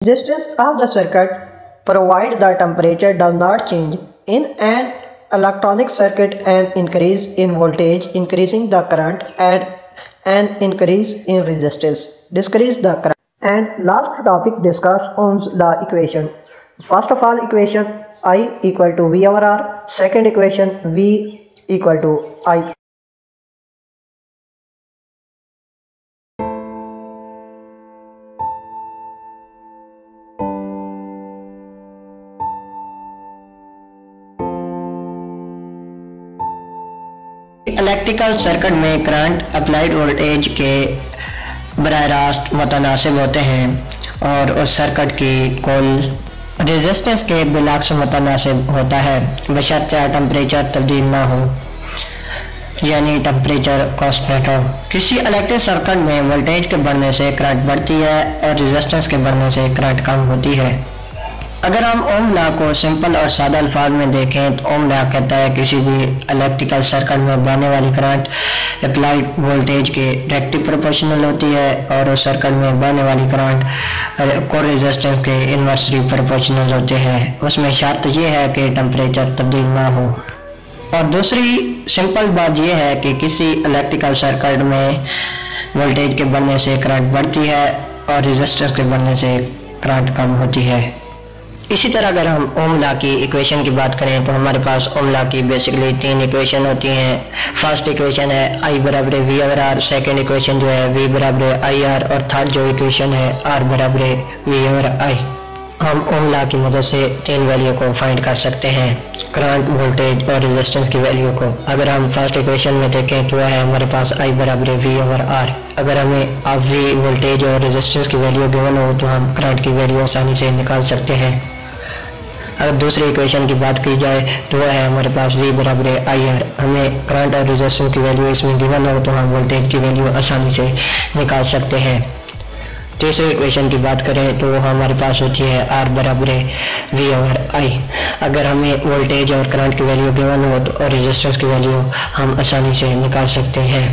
Resistance of the circuit provided the temperature does not change in an electronic circuit. An increase in voltage increasing the current and an increase in resistance decrease the current. And last topic discuss Ohm's law equation. First of all, equation I equal to V over R. Second equation V equal to I. Electrical circuit में current applied voltage के बराह रास्त मुतनासिब होते हैं और उस circuit की कुल resistance के बिलअक्स मुतनासिब होता है, बशर्ते टेम्परेचर तब्दील ना हो, यानी टेम्परेचर कांस्टेंट हो। किसी इलेक्ट्रिक सर्किट में वोल्टेज के बढ़ने से करंट बढ़ती है और रेजिस्टेंस के बढ़ने से करंट कम होती है। अगर हम ओम लॉ को सिंपल और सादा अल्फाज में देखें तो ओम लॉ कहता है किसी भी इलेक्ट्रिकल सर्किट में बहने वाली करंट अप्लाइड वोल्टेज के डायरेक्टली प्रोपोर्शनल होती है और उस सर्किट में बहने वाली करंट को रेजिस्टेंस के इन्वर्सली प्रोपोर्शनल होते हैं। उसमें शर्त यह है कि टेम्परेचर तब्दील ना हो। और दूसरी सिंपल बात यह है कि किसी इलेक्ट्रिकल सर्किट में वोल्टेज के बढ़ने से करंट बढ़ती है और रेजिस्टेंस के बढ़ने से करंट कम होती है। इसी तरह अगर हम ओम लॉ की इक्वेशन की बात करें तो हमारे पास ओम लॉ की बेसिकली तीन इक्वेशन होती हैं। फर्स्ट इक्वेशन है आई बराबर V over R, second equation जो है वी बराबर आई आर और थर्ड जो इक्वेशन है आर बराबर वी ओवर आई। हम ओम लॉ की मदद से तीन वैल्यू को फाइंड कर सकते हैं, करंट, वोल्टेज और रेजिस्टेंस की वैल्यू को। अगर हम फर्स्ट इक्वेशन में देखें तो है हमारे पास आई बराबर वी ओवर आर। अगर हमें अब वी वोल्टेज और रेजिस्टेंस की वैल्यू गिवन हो तो हम करंट की वैल्यू आसानी से निकाल सकते हैं। अगर दूसरी इक्वेशन की बात की जाए तो वह है हमारे पास V बराबर आई आर। हमें करंट और रेजिस्टेंस की वैल्यू इसमें गिवन हो तो हम वोल्टेज की वैल्यू आसानी से निकाल सकते हैं। तीसरी इक्वेशन की बात करें तो हमारे पास होती है R बराबर V ओवर I। अगर हमें वोल्टेज और करंट की वैल्यू गिवन हो तो और रेजिस्टेंस की वैल्यू हम आसानी से निकाल सकते हैं।